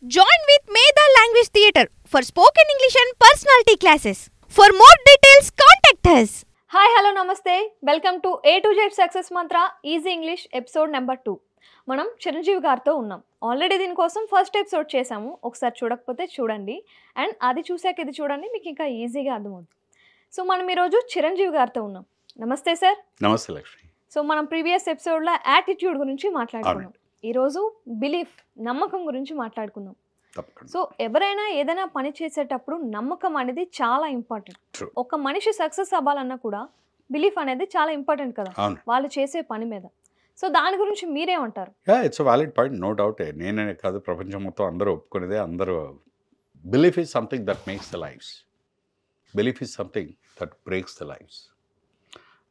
Join with Medha Language Theatre for spoken English and personality classes. For more details, contact us. Hi hello నమస్తే welcome to A to Z success mantra easy English episode number 2. మనం చిరంజీవి గారితో ఉన్నాం. Already దీనికోసం first episode చేసాము. ఒకసారి చూడకపోతే చూడండి, and అది చూసాక ఇది చూడండి, మీకు ఇంకా ఈజీగా అర్థమవుతుంది. సో మనం ఈరోజు చిరంజీవి గారితో ఉన్నాం. నమస్తే సార్. నమస్తే లక్ష్మి. సో మనం ప్రీవియస్ ఎపిసోడ్లో యాటిట్యూడ్ గురించి మాట్లాడుకున్నాం. ఈరోజు బిలీఫ్, నమ్మకం గురించి మాట్లాడుకుందాం. సో ఎవరైనా ఏదైనా పని చేసేటప్పుడు నమ్మకం అనేది చాలా ఇంపార్టెంట్. ఒక మనిషి సక్సెస్ అవ్వాలన్నా కూడా బిలీఫ్ అనేది చాలా ఇంపార్టెంట్ కదా వాళ్ళు చేసే పని మీద. సో దాని గురించి మీరేమంటారు? It's valid point, no doubt. నేనే కాదు, ప్రపంచం మొత్తం అందరూ ఒప్పుకునేదే. అందరూ belief is something that makes the lifes, belief is something that breaks the lifes.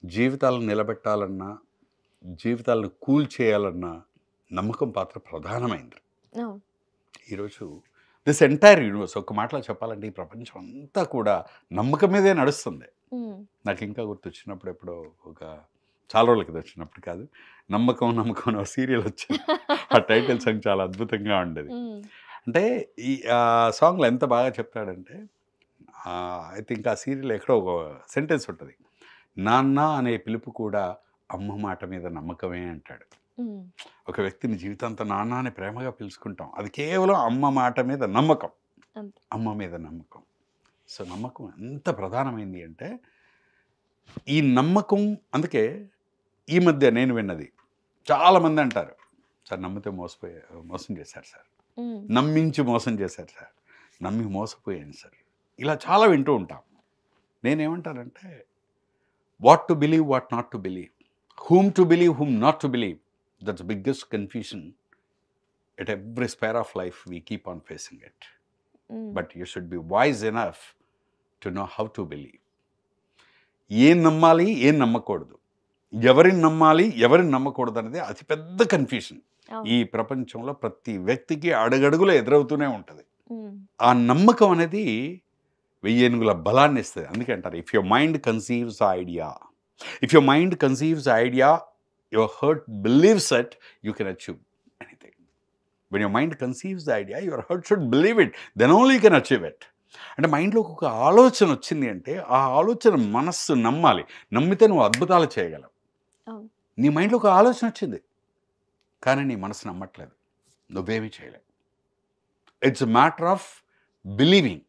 జీవితాలను నిలబెట్టాలన్నా, జీవితాలను కూల్ చేయాలన్నా నమ్మకం పాత్ర ప్రధానమైంది. ఈరోజు దిస్ ఎంటైర్ యూనివర్స్, ఒక మాటలో చెప్పాలంటే ఈ ప్రపంచం అంతా కూడా నమ్మకం మీదే నడుస్తుంది. నాకు ఇంకా గుర్తొచ్చినప్పుడు ఎప్పుడో ఒక చాలా రోజుల కింద వచ్చినప్పుడు కాదు, నమ్మకం నమ్మకం సీరియల్ వచ్చింది. ఆ టైటిల్ సాంగ్ చాలా అద్భుతంగా ఉండేది. అంటే ఈ సాంగ్లో ఎంత బాగా చెప్తాడంటే, ఐ థింక్ ఆ సీరియల్ ఎక్కడో ఒక సెంటెన్స్ ఉంటుంది, నాన్న అనే పిలుపు కూడా అమ్మ మాట మీద నమ్మకమే అంటాడు. ఒక వ్యక్తిని జీవితాంతం నాన్న అని ప్రేమగా పిలుచుకుంటాం, అది కేవలం అమ్మ మాట మీద నమ్మకం, అమ్మ మీద నమ్మకం. సో నమ్మకం ఎంత ప్రధానమైంది అంటే ఈ నమ్మకం. అందుకే ఈ మధ్య నేను విన్నది, చాలామంది అంటారు, సార్ నమ్మితే మోసం చేశారు సార్, నమ్మించి మోసం చేశారు సార్, నమ్మి మోసపోయాను సార్, ఇలా చాలా వింటూ ఉంటాం. నేనేమంటానంటే, what to believe, what not to believe, whom to believe, whom not to believe. That's the biggest confusion at every sphere of life. We keep on facing it. But you should be wise enough to know how to believe. ఏం నమ్మాలి, ఏం నమ్మకూడదు, ఎవరిని నమ్మాలి, ఎవరిని నమ్మకూడదు అనేది అతిపెద్ద కన్ఫ్యూషన్ ఈ ప్రపంచంలో ప్రతి వ్యక్తికి అడుగడుగులో ఎదురవుతూనే ఉంటుంది. ఆ నమ్మకం అనేది 1000 ఏనుగుల బలాన్ని ఇస్తుంది. అందుకే అంటారు, if your mind conceives idea, if your mind conceives the idea, your heart believes it, you can achieve anything. When your mind conceives the idea, your heart should believe it, then only you can achieve it. అంటే మైండ్లోకి ఒక ఆలోచన వచ్చింది అంటే ఆ ఆలోచన మనస్సు నమ్మాలి, నమ్మితే నువ్వు అద్భుతాలు చేయగలవు. నీ మైండ్లో ఒక ఆలోచన వచ్చింది కానీ నీ మనసు నమ్మట్లేదు, నువ్వేమీ చేయలేవు. ఇట్స్ మ్యాటర్ ఆఫ్ బిలీవింగ్,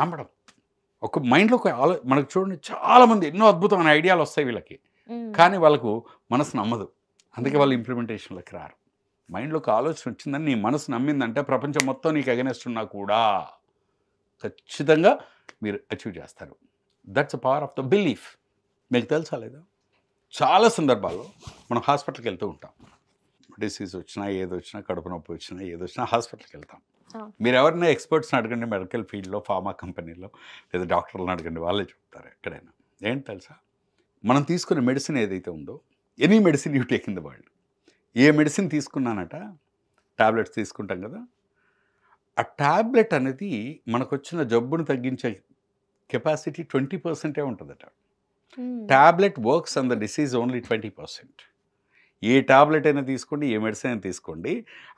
నమ్మడం. ఒక మైండ్లో ఒక మనకు చూడండి, చాలామంది ఎన్నో అద్భుతమైన ఐడియాలు వస్తాయి వీళ్ళకి, కానీ వాళ్ళకు మనసు నమ్మదు, అందుకే వాళ్ళు ఇంప్లిమెంటేషన్లోకి రారు. మైండ్లో ఒక ఆలోచన వచ్చిందని నీ మనసు నమ్మిందంటే ప్రపంచం మొత్తం నీకు అగెనెస్ట్ ఉన్నా కూడా ఖచ్చితంగా మీరు అచీవ్ చేస్తారు. That's a power of the belief. మీకు తెలుసా లేదా, చాలా సందర్భాల్లో మనం హాస్పిటల్కి వెళ్తూ ఉంటాం, డిసీజ్ వచ్చినా, ఏదొచ్చినా, కడుపు నొప్పి వచ్చినా, ఏదొచ్చినా హాస్పిటల్కి వెళ్తాం. మీరు ఎవరైనా ఎక్స్పర్ట్స్ని అడగండి, మెడికల్ ఫీల్డ్లో, ఫార్మా కంపెనీలో, లేదా డాక్టర్లను అడగండి, వాళ్ళే చెప్తారు ఎక్కడైనా. ఏంటి తెలుసా, మనం తీసుకునే మెడిసిన్ ఏదైతే ఉందో, any medicine you take in the world, ఏ మెడిసిన్ తీసుకున్నానట, ట్యాబ్లెట్స్ తీసుకుంటాం కదా, ఆ ట్యాబ్లెట్ అనేది మనకు వచ్చిన జబ్బును తగ్గించే కెపాసిటీ 20% ఉంటుందట. Tablet works on the disease only 20%. A tablet అయినా తీసుకోండి, ఏ మెడిసిన్ అయినా తీసుకోండి,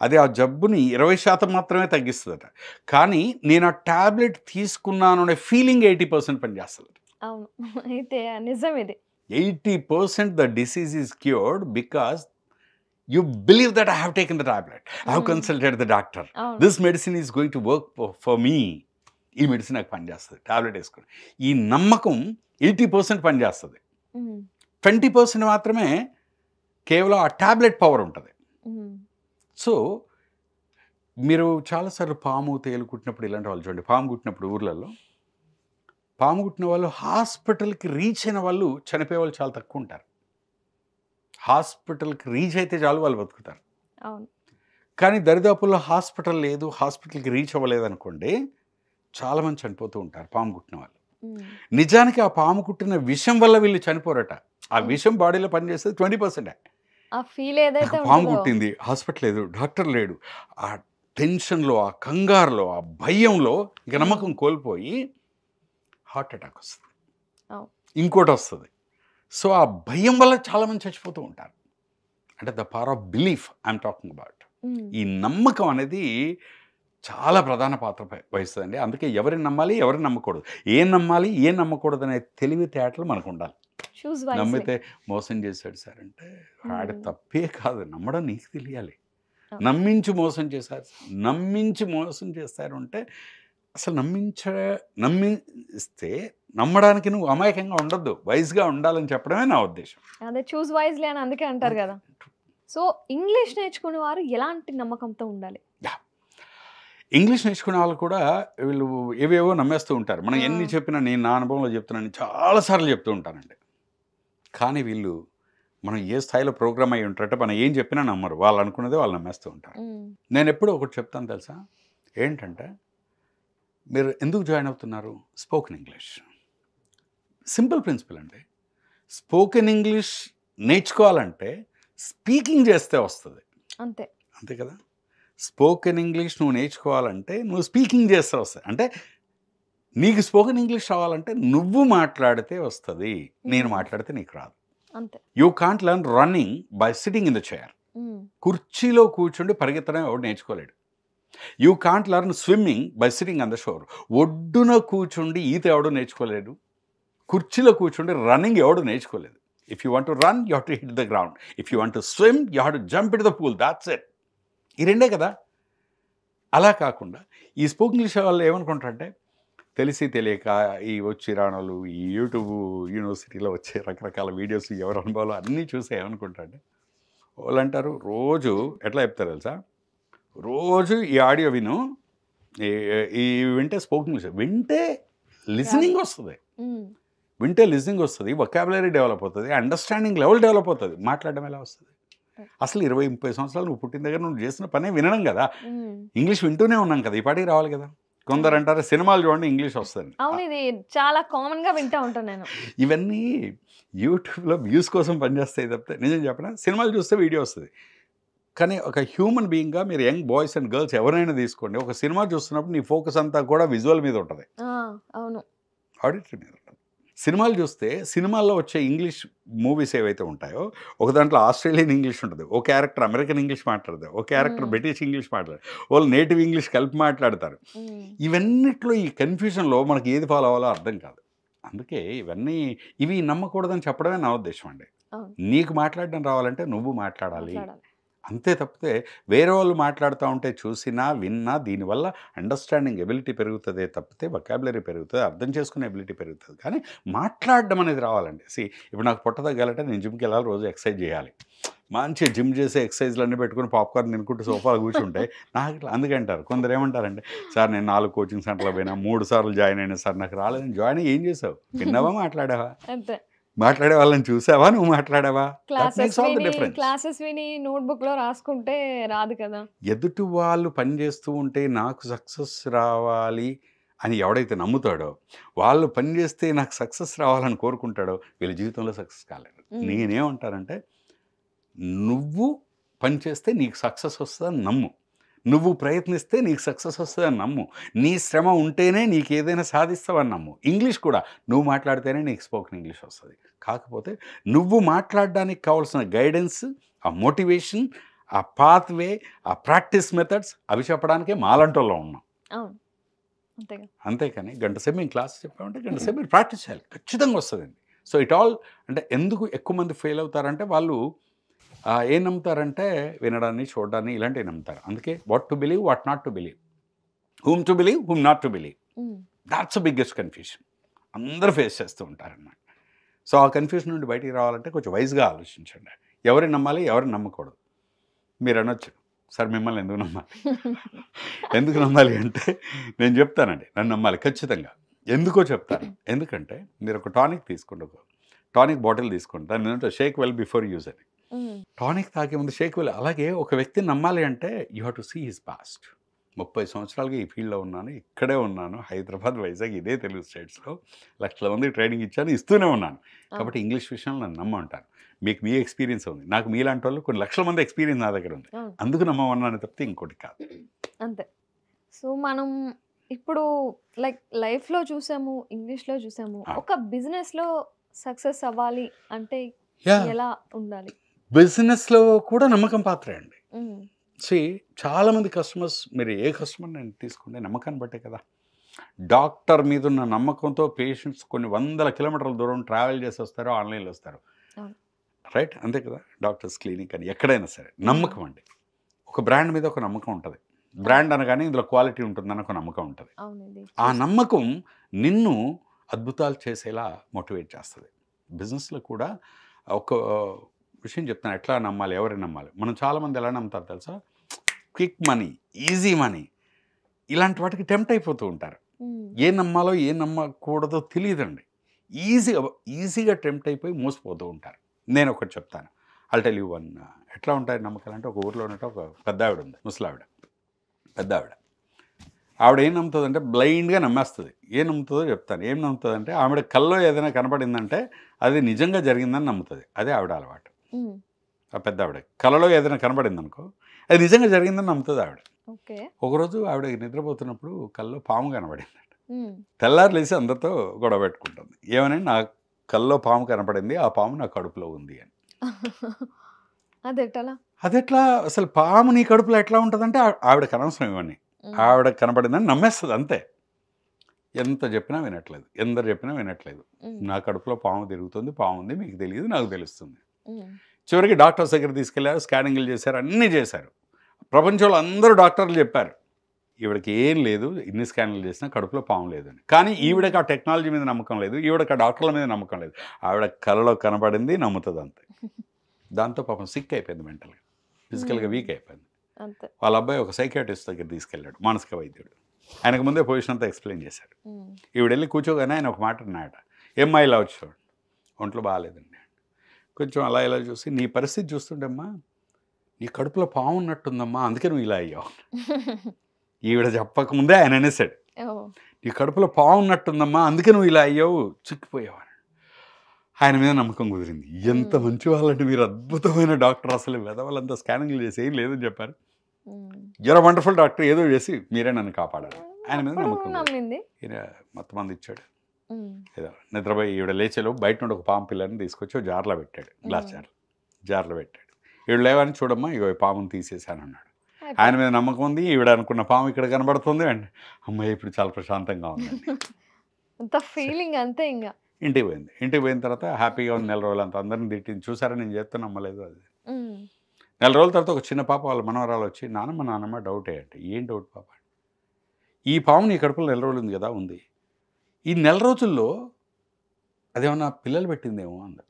అది ఆ జబ్బుని 20% మాత్రమే తగ్గిస్తుందట. కానీ నేను ఆ ట్యాబ్లెట్ తీసుకున్నాను అనే ఫీలింగ్ 80% పనిచేస్తుంది. అవును, అయితే నిజం ఇది. 80% the disease is cured because you believe that I have taken the tablet, I have consulted the doctor, this medicine is going to work for me. ఈ మెడిసిన్ నాకు పనిచేస్తుంది, ట్యాబ్లెట్ వేసుకోండి. ఈ నమ్మకం 80% పనిచేస్తుంది, 20% మాత్రమే కేవలం ఆ ట్యాబ్లెట్ పవర్ ఉంటుంది. సో మీరు చాలాసార్లు పాము, తేలు కుట్టినప్పుడు ఇలాంటి వాళ్ళు చూడండి, పాము కుట్టినప్పుడు ఊర్లలో పాము కుట్టిన వాళ్ళు హాస్పిటల్కి రీచ్ అయిన వాళ్ళు చనిపోయే వాళ్ళు చాలా తక్కువ ఉంటారు. హాస్పిటల్కి రీచ్ అయితే చాలు వాళ్ళు బతుకుతారు. కానీ దరిదాపుల్లో హాస్పిటల్ లేదు, హాస్పిటల్కి రీచ్ అవ్వలేదు అనుకోండి, చాలామంది చనిపోతూ ఉంటారు పాము కుట్టిన వాళ్ళు. నిజానికి ఆ పాము కుట్టిన విషం వల్ల వీళ్ళు చనిపోరట, ఆ విషం బాడీలో పనిచేస్తుంది 20%. పాము కుట్టింది, హాస్పిటల్ లేదు, డాక్టర్ లేడు, ఆ టెన్షన్లో, ఆ కంగారులో, ఆ భయంలో ఇక నమ్మకం కోల్పోయి హార్ట్ అటాక్ వస్తుంది, ఇంకోటి వస్తుంది. సో ఆ భయం వల్ల చాలామంది చచ్చిపోతూ ఉంటారు. అంటే the power of belief I'm talking about. ఈ నమ్మకం అనేది చాలా ప్రధాన పాత్ర వహిస్తుందండి. అందుకే ఎవరిని నమ్మాలి, ఎవరిని నమ్మకూడదు, ఏం నమ్మాలి, ఏం నమ్మకూడదు అనే తెలివితేటలు మనకు ఉండాలి. నమ్మితే మోసం చేశాడు సార్ అంటే వాడి తప్పే కాదు, నమ్మడం నీకు తెలియాలి. నమ్మించి మోసం చేస్తారు అంటే అసలు నమ్మిస్తే నమ్మడానికి నువ్వు అమాయకంగా ఉండొద్దు, వైజ్గా ఉండాలని చెప్పడమే నా ఉద్దేశం. అదే చూస్ వైజ్లీ అని అందుకే అంటారు కదా. సో ఇంగ్లీష్ నేర్చుకునే వారు ఎలాంటి నమ్మకంతో ఉండాలి? ఇంగ్లీష్ నేర్చుకునే వాళ్ళు కూడా వీళ్ళు ఏవేవో నమ్మేస్తూ ఉంటారు. మనం ఎన్ని చెప్పినా, నేను నా అనుభవంలో చెప్తున్నాను, చాలాసార్లు చెప్తూ ఉంటానండి. కానీ వీళ్ళు మనం ఏ స్థాయిలో ప్రోగ్రామ్ అయ్యి ఉంటారంటే మనం ఏం చెప్పినా నమ్మరు, వాళ్ళు అనుకున్నదే వాళ్ళు నమ్మేస్తూ ఉంటారు. నేను ఎప్పుడూ ఒకటి చెప్తాను తెలుసా, ఏంటంటే మీరు ఎందుకు జాయిన్ అవుతున్నారు? Spoken English. సింపుల్ ప్రిన్సిపల్ అండి. స్పోకెన్ ఇంగ్లీష్ నేర్చుకోవాలంటే స్పీకింగ్ చేస్తే వస్తుంది, అంతే కదా. స్పోకెన్ ఇంగ్లీష్ నువ్వు నేర్చుకోవాలంటే నువ్వు స్పీకింగ్ చేస్తే వస్తుంది. అంటే నీకు స్పోకెన్ ఇంగ్లీష్ రావాలంటే నువ్వు మాట్లాడితే వస్తుంది, నేను మాట్లాడితే నీకు రాదు. You can't learn running by sitting in the chair. కుర్చీలో కూర్చుండి పరిగెత్తడం ఎవడు నేర్చుకోలేడు. You can't learn swimming by sitting on the shore. ఒడ్డున కూర్చుండి ఈత ఎవడు నేర్చుకోలేడు. కుర్చీలో కూర్చుండి రన్నింగ్ ఎవడు నేర్చుకోలేదు. If you want to run you have to hit the ground. If you want to swim you have to jump in the pool. That's it. ఈ రెండే కదా. అలా కాకుండా ఈ స్పోకెన్ ఇంగ్లీష్ వాళ్ళు ఏమనుకుంటారంటే తెలిసి తెలియక ఈ వచ్చి రాణాలు, ఈ యూట్యూబ్ యూనివర్సిటీలో వచ్చే రకరకాల వీడియోస్, ఎవరి అనుభవాలు అన్నీ చూసి ఏమనుకుంటారంటే వాళ్ళు అంటారు, రోజు ఎట్లా చెప్తారు తెలుసా, రోజు ఈ ఆడియో విను, ఈ వింటే స్పోకెన్ ఇంగ్లీష్ వింటే లిసనింగ్ వస్తుంది, వొకాబులరీ డెవలప్ అవుతుంది, అండర్స్టాండింగ్ లెవెల్ డెవలప్ అవుతుంది. మాట్లాడడం ఎలా వస్తుంది? అసలు 20-30 సంవత్సరాలు నువ్వు పుట్టిన దగ్గర నువ్వు చేసిన పనే వినడం కదా. ఇంగ్లీష్ వింటూనే ఉన్నాం కదా, ఈ పాటికి రావాలి కదా. కొందరు అంటారు సినిమాలు చూడండి ఇంగ్లీష్ వస్తుంది. అవును, ఇది చాలా కామన్గా వింటూ ఉంటాను నేను. ఇవన్నీ యూట్యూబ్లో వ్యూస్ కోసం పనిచేస్తాయి తప్పితే నిజం చెప్పిన సినిమాలు చూస్తే వీడియో వస్తుంది. కానీ ఒక హ్యూమన్ బీయింగ్గా మీరు యంగ్ బాయ్స్ అండ్ గర్ల్స్ ఎవరైనా తీసుకోండి, ఒక సినిమా చూస్తున్నప్పుడు నీ ఫోకస్ అంతా కూడా విజువల్ మీద ఉంటుంది, అవును, ఆడిటరీ మీద ఉంటుంది. సినిమాలు చూస్తే సినిమాల్లో వచ్చే ఇంగ్లీష్ మూవీస్ ఏవైతే ఉంటాయో ఒక దాంట్లో ఆస్ట్రేలియన్ ఇంగ్లీష్ ఉంటుంది, ఓ క్యారెక్టర్ అమెరికన్ ఇంగ్లీష్ మాట్లాడతారు, ఓ క్యారెక్టర్ బ్రిటిష్ ఇంగ్లీష్ మాట్లాడతారు, వాళ్ళు నేటివ్ ఇంగ్లీష్ కలిపి మాట్లాడతారు. ఇవన్నిట్లో ఈ కన్ఫ్యూజన్లో మనకి ఏది ఫాలో అవ్వాలో అర్థం కాదు. అందుకే ఇవి నమ్మకూడదని చెప్పడమే నా ఉద్దేశం అండి. నీకు మాట్లాడడం రావాలంటే నువ్వు మాట్లాడాలి, అంతే తప్పితే వేరే వాళ్ళు మాట్లాడుతూ ఉంటే చూసినా విన్నా దీనివల్ల అండర్స్టాండింగ్ ఎబిలిటీ పెరుగుతుందే తప్పితే వొకాబులరీ పెరుగుతుంది, అర్థం చేసుకునే ఎబిలిటీ పెరుగుతుంది. కానీ మాట్లాడడం అనేది రావాలండి. ఇప్పుడు నాకు పొట్ట తగ్గాలంటే నేను జిమ్కి వెళ్ళాలి, రోజు ఎక్సర్సైజ్ చేయాలి. మంచిగా జిమ్ చేసే ఎక్సర్సైజ్లు అన్నీ పెట్టుకుని పాప్కార్న్ తినుకుంటూ సోఫాలో కూర్చుంటే నాకు ఇట్లా అందుకంటారు కొందరు ఏమంటారంటే, సార్ నేను 4 కోచింగ్ సెంటర్లో పోయినా 3 సార్లు జాయిన్ అయినా సార్ నాకు రాలేదని. జాయిన్ అయ్యి ఏం చేసావు? విన్నావా? మాట్లాడావా? మాట్లాడే వాళ్ళని చూసావా? నువ్వు మాట్లాడావా? క్లాసెస్ విని నోట్బుక్ లో రాసుకుంటే రాదు కదా. ఎదుటి వాళ్ళు పని చేస్తూ ఉంటే నాకు సక్సెస్ రావాలి అని ఎవడైతే నమ్ముతాడో, వాళ్ళు పని చేస్తే నాకు సక్సెస్ రావాలని కోరుకుంటాడో వీళ్ళ జీవితంలో సక్సెస్ కాలేదు. నేనేమంటానంటే నువ్వు పని చేస్తే నీకు సక్సెస్ వస్తుందని నమ్ము, నువ్వు ప్రయత్నిస్తే నీకు సక్సెస్ వస్తుందని నమ్ము, నీ శ్రమ ఉంటేనే నీకు ఏదైనా సాధిస్తావని నమ్ము. ఇంగ్లీష్ కూడా నువ్వు మాట్లాడితేనే నీకు స్పోకెన్ ఇంగ్లీష్ వస్తుంది. కాకపోతే నువ్వు మాట్లాడడానికి కావాల్సిన గైడెన్స్, ఆ మోటివేషన్, ఆ పాత్వే, ఆ ప్రాక్టీస్ మెథడ్స్ అవి చెప్పడానికే మాలంటోల్లో ఉన్నాం. అంతేకాని గంట సేపు మేము క్లాస్ చెప్పామంటే గంట సేపు మీరు ప్రాక్టీస్ చేయాలి, ఖచ్చితంగా వస్తుందండి. సో ఇట్ ఆల్ అంటే ఎందుకు ఎక్కువ మంది ఫెయిల్ అవుతారంటే వాళ్ళు ఏం నమ్ముతారంటే వినడాన్ని, చూడడాన్ని, ఇలాంటివి నమ్ముతారు. అందుకే what to believe, what not to believe, whom to believe, whom not to believe, that's the biggest confusion అందరూ ఫేస్ చేస్తూ ఉంటారన్నమాట. సో ఆ కన్ఫ్యూజన్ నుండి బయటికి రావాలంటే కొంచెం వైజ్గా ఆలోచించండి. ఎవరిని నమ్మాలి, ఎవరిని నమ్మకూడదు. మీరు అనొచ్చు, సార్ మిమ్మల్ని ఎందుకు నమ్మాలి? ఎందుకు నమ్మాలి అంటే నేను చెప్తానండి, నన్ను నమ్మాలి ఖచ్చితంగా. ఎందుకో చెప్తాను. ఎందుకంటే మీరు ఒక టానిక్ తీసుకోండి, ఒక టానిక్ బాటిల్ తీసుకోండి, దాని ఏంటంటే షేక్ వెల్ బిఫోర్ యూజ్ అని. టానిక్ తాగే ముందు షేక్ వెల్. అలాగే ఒక వ్యక్తిని నమ్మాలి అంటే you have to see his past. 30 సంవత్సరాలుగా ఈ ఫీల్డ్లో ఉన్నాను, ఇక్కడే ఉన్నాను, హైదరాబాద్, వైజాగ్, ఇదే తెలుగు స్టేట్స్లో లక్షల మందికి ట్రైనింగ్ ఇచ్చాను, ఇస్తూనే ఉన్నాను. కాబట్టి ఇంగ్లీష్ విషయంలో నన్ను నమ్మంటాను. మీకు మీ ఎక్స్పీరియన్స్ ఉంది, నాకు మీలాంటి వాళ్ళు కొన్ని లక్షల మంది ఎక్స్పీరియన్స్ నా దగ్గర ఉంది, అందుకు నమ్మమన్నాను తప్పితే ఇంకోటి కాదు. అంతే. సో మనం ఇప్పుడు లైఫ్లో చూసాము, ఇంగ్లీష్లో చూసాము, ఒక బిజినెస్లో సక్సెస్ అవ్వాలి అంటే ఎలా ఉండాలి? బిజినెస్లో కూడా నమ్మకం పాత్రే అండి. చాలామంది కస్టమర్స్, మీరు ఏ కస్టమర్ నేను తీసుకుంటే నమ్మకాన్ని బట్టే కదా. డాక్టర్ మీద ఉన్న నమ్మకంతో పేషెంట్స్ కొన్ని 100 కిలోమీటర్ల దూరం ట్రావెల్ చేసి వస్తారు, ఆన్లైన్లో వస్తారు, రైట్? అంతే కదా. డాక్టర్స్ క్లినిక్ అని ఎక్కడైనా సరే నమ్మకం అండి. ఒక బ్రాండ్ మీద ఒక నమ్మకం ఉంటుంది. బ్రాండ్ అనగానే ఇందులో క్వాలిటీ ఉంటుందని ఒక నమ్మకం ఉంటుంది. ఆ నమ్మకం నిన్ను అద్భుతాలు చేసేలా మోటివేట్ చేస్తుంది. బిజినెస్లో కూడా ఒక విషయం చెప్తాను, ఎట్లా నమ్మాలి, ఎవరిని నమ్మాలి. మనం చాలామంది ఎలా నమ్ముతారు తెలుసా? క్విక్ మనీ, ఈజీ మనీ, ఇలాంటి వాటికి టెంప్ట్ అయిపోతూ ఉంటారు. ఏం నమ్మాలో ఏం నమ్మకూడదో తెలియదండి. ఈజీగా టెంప్ట్ అయిపోయి మోసపోతూ ఉంటారు. నేను ఒకటి చెప్తాను, ఐల్ టెల్ యూ వన్. ఎట్లా ఉంటాయి నమ్మకాలు అంటే, ఒక ఊర్లో ఉన్నట్టు ఒక పెద్ద ఆవిడ ఉంది, ముసలావిడ, పెద్ద ఆవిడ ఏం నమ్ముతుందంటే బ్లైండ్గా నమ్మేస్తుంది. ఏం నమ్ముతుందో చెప్తాను. ఏం నమ్ముతుందంటే, ఆవిడ కల్లో ఏదైనా కనపడిందంటే అది నిజంగా జరిగిందని నమ్ముతుంది. అదే ఆవిడ అలవాటు. ఆ పెద్ద ఆవిడ కలలో ఏదైనా కనపడింది అనుకో, అది నిజంగా జరిగిందని నమ్ముతుంది ఆవిడ. ఒకరోజు ఆవిడ నిద్రపోతున్నప్పుడు కల్లో పాము కనపడింది. తెల్లారు లేచి అందరితో గొడవ పెట్టుకుంటుంది. ఏమని, నా కల్లో పాము కనపడింది, ఆ పాము నా కడుపులో ఉంది అని. అదెట్లా అసలు పాము నీ కడుపులో ఎట్లా ఉంటుందంటే, ఆవిడకి అనవసరం ఇవన్నీ. ఆవిడ కనపడిందని నమ్మేస్తుంది అంతే. ఎంత చెప్పినా వినట్లేదు, ఎందరు చెప్పినా వినట్లేదు. నా కడుపులో పాము తిరుగుతుంది, పాము ఉంది, మీకు తెలియదు, నాకు తెలుస్తుంది. చివరికి డాక్టర్స్ దగ్గర తీసుకెళ్లారు, స్కానింగ్లు చేశారు, అన్నీ చేశారు. ప్రపంచంలో అందరూ డాక్టర్లు చెప్పారు ఈవిడకి ఏం లేదు, ఇన్ని స్కానింగ్లు చేసినా కడుపులో పాము లేదని. కానీ ఈవిడకి ఆ టెక్నాలజీ మీద నమ్మకం లేదు, ఈవిడకి ఆ డాక్టర్ల మీద నమ్మకం లేదు. ఆవిడ కలలో కనబడింది, నమ్ముతుంది అంతే. దాంతో పాపం సిక్ అయిపోయింది, మెంటల్గా, ఫిజికల్గా వీక్ అయిపోయింది. వాళ్ళ అబ్బాయి ఒక సైకియాట్రిస్ట్ దగ్గర తీసుకెళ్ళాడు, మానసిక వైద్యుడు. ఆయనకు ముందే పొజిషన్ అంతా ఎక్స్ప్లెయిన్ చేశాడు. ఈవిడ వెళ్ళి కూర్చోగానే ఆయన ఒక మాట అన్నాడు, ఏమ్మా ఇలా వచ్చాడు, ఒంట్లో బాగాలేదండి. కొంచెం అలా ఇలా చూసి, నీ పరిస్థితి చూస్తుండమ్మా నీ కడుపులో పాము ఉన్నట్టుందమ్మా, అందుకే నువ్వు ఇలా అయ్యావు. ఈవిడ చెప్పకముందే ఆయన అనేసాడు, నీ కడుపులో పాము ఉన్నట్టుందమ్మా, అందుకే నువ్వు ఇలా అయ్యావు, చిక్కిపోయావు. ఆయన మీద నమ్మకం కుదిరింది. ఎంత మంచి వాళ్ళంటే మీరు, అద్భుతమైన డాక్టర్. అసలు వెదవాళ్ళంతా స్కానింగ్లు చేసి ఏం లేదని చెప్పారు. యూర్ వండర్ఫుల్ డాక్టర్, ఏదో చేసి మీరే నన్ను కాపాడారు. ఆయన మీద నమ్మకం. ఈయన మొత్తం మంది ఇచ్చాడు. ఏదో నిద్రపోయి ఈవిడ లేచేలో బయట నుండి ఒక పాము పిల్లని తీసుకొచ్చి జార్లో పెట్టాడు, గ్లాస్ జార్లో పెట్టాడు. ఈవిడ లేవని, చూడమ్మా ఇగో పాముని తీసేసాను అన్నాడు. ఆయన మీద నమ్మకం ఉంది. ఈవిడ అనుకున్న పాము ఇక్కడ కనబడుతుంది అండి. అమ్మాయి ఇప్పుడు చాలా ప్రశాంతంగా ఉంది. ఫీలింగ్ అంతే. ఇంకా ఇంటికి పోయింది. ఇంటికి పోయిన తర్వాత హ్యాపీగా ఉంది. 4 రోజులు అంతా అందరిని తిట్టింది. చూసారా నేను చెప్తే నమ్మలేదు. అది 4 రోజుల తర్వాత ఒక చిన్న పాప వాళ్ళ మనవరాలు వచ్చి, నానమ్మ డౌట్ అంటే, ఏం డౌట్ పాప? ఈ పాము నీ కడుపులో 4 రోజులు ఉంది కదా, ఉంది. ఈ 4 రోజుల్లో అదేమన్నా పిల్లలు పెట్టిందేమో అందట.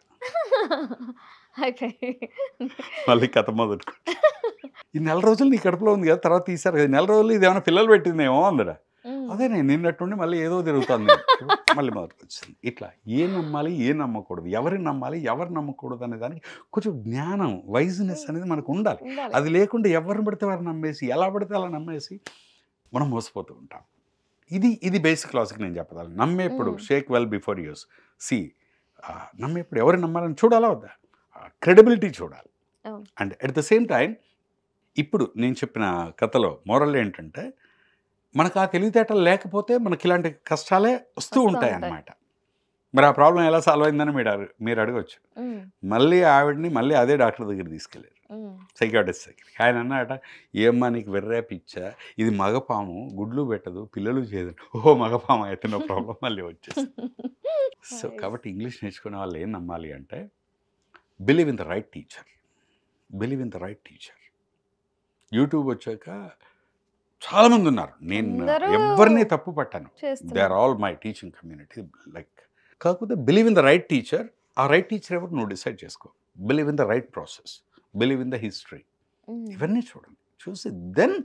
మళ్ళీ కథ మొదలు. ఈ 4 రోజులు నీ కడుపులో ఉంది కదా, తర్వాత తీశారు కదా, 4 రోజులు ఇది ఏమైనా పిల్లలు పెట్టిందేమో అందట. అదే నేను నిన్నట్టుండి మళ్ళీ ఏదో తిరుగుతుంది, మళ్ళీ మొదటికి వచ్చింది. ఇట్లా ఏం నమ్మాలి, ఏం నమ్మకూడదు, ఎవరిని నమ్మాలి, ఎవరు నమ్మకూడదు అనే దానికి కొంచెం జ్ఞానం, వైజ్నెస్ అనేది మనకు ఉండాలి. అది లేకుండా ఎవరిని పడితే వారు నమ్మేసి, ఎలా పడితే అలా నమ్మేసి మనం మోసపోతూ ఉంటాం. ఇది బేసిక్ లాజిక్ నేను చెప్పదాలి. నమ్మేప్పుడు షేక్ వెల్ బిఫోర్ యూస్ సి. నమ్మేప్పుడు ఎవరిని నమ్మాలని చూడాలా వద్దా, క్రెడిబిలిటీ చూడాలి. And at the same time ఇప్పుడు నేను చెప్పిన కథలో మోరల్ ఏంటంటే, మనకు ఆ తెలివితేటలు లేకపోతే మనకి ఇలాంటి కష్టాలే వస్తూ ఉంటాయి అన్నమాట. మరి ఆ ప్రాబ్లం ఎలా సాల్వ్ అయిందని మీరు అడగవచ్చు. మళ్ళీ ఆవిడని మళ్ళీ అదే డాక్టర్ దగ్గర తీసుకెళ్ళారు, సైకాట్రిస్ట్ దగ్గర. ఆయన అన్నట, ఏమ్మా నీకు వెర్రే పిచ్చా, ఇది మగపాము, గుడ్లు పెట్టదు, పిల్లలు చేయదు. ఓహో మగపాము అయితే నో ప్రాబ్లం, మళ్ళీ వచ్చేసి. సో కాబట్టి ఇంగ్లీష్ నేర్చుకునే వాళ్ళు ఏం నమ్మాలి అంటే, believe in the right teacher, believe in the right teacher. YouTube వచ్చాక చాలామంది ఉన్నారు, నేను ఎవరిని తప్పు పట్టాను, they are all my teaching community. Like కాకపోతే believe in the right teacher. ఆ రైట్ టీచర్ ఎవరు నువ్వు డిసైడ్ చేసుకో. Believe in the right process, believe in the history, ఇవన్నీ చూడండి. చూసి then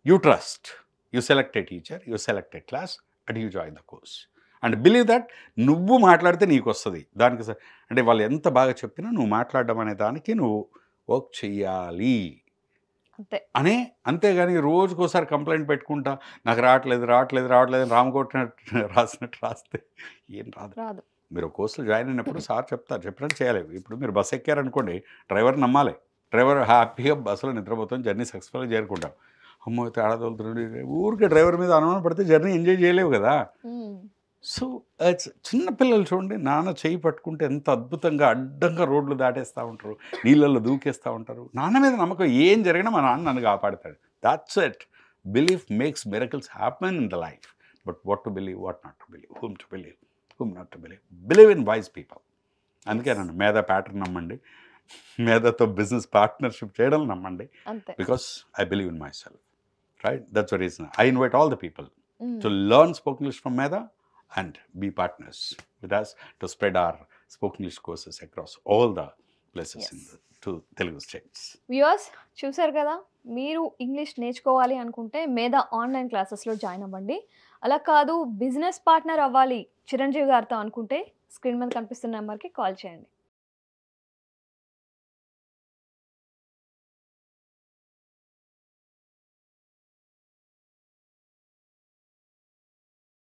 you trust, you select a teacher, you select a class and you join the course. And believe that నువ్వు మాట్లాడితే నీకు వస్తుంది. దానికి అంటే వాళ్ళు ఎంత బాగా చెప్పినా నువ్వు మాట్లాడడం అనే దానికి నువ్వు వర్క్ చెయ్యాలి అనే. అంతేగాని రోజుకోసారి కంప్లైంట్ పెట్టుకుంటా, నాకు రావట్లేదు అని రామకోటినట్టు రాసినట్టు రాస్తే ఏం రాదు. మీరు కోర్సులో జాయిన్ అయినప్పుడు సార్ చెప్తారు, చెప్పినట్టు చేయాలి. ఇప్పుడు మీరు బస్సు ఎక్కారనుకోండి, డ్రైవర్ నమ్మాలి. డ్రైవర్ హ్యాపీగా బస్సులో నిద్రపోతాం, జర్నీ సక్సెస్ఫుల్గా చేరుకుంటాం. అమ్మో తేడా తోలుతుంది, ఊరికే డ్రైవర్ మీద అనుమానం పడితే జర్నీ ఎంజాయ్ చేయలేవు కదా. సో చిన్న పిల్లలు చూడండి, నాన్న చేయి పట్టుకుంటే ఎంత అద్భుతంగా అడ్డంగా రోడ్లు దాటేస్తూ ఉంటారు, నీళ్ళల్లో దూకేస్తూ ఉంటారు. నాన్న మీద నమ్మకం, ఏం జరిగినా మా నాన్న నన్ను కాపాడుతాడు. That's it. Belief makes miracles happen in the life. But what to believe, what not to believe, whom to believe, whom not to believe. Believe in wise people. అందుకే నన్ను మేధా ప్యాటర్న్ నమ్మండి, మేధాతో బిజినెస్ పార్ట్నర్షిప్ చేయడం నమ్మండి. అంతే. Because I believe in my self, right? That's the reason I invite all the people to learn spoken English from మేధా and be partners with us to spread our spoken English courses across all the places in the two Telugu states. Viewers చూసారు కదా, మీరు English నేర్చుకోవాలి అనుకుంటే మేధా online క్లాసెస్లో join అవ్వండి. అలా కాదు బిజినెస్ పార్ట్నర్ అవ్వాలి చిరంజీవి గారితో అనుకుంటే స్క్రీన్ మీద కనిపిస్తున్న నెంబర్కి కాల్ చేయండి.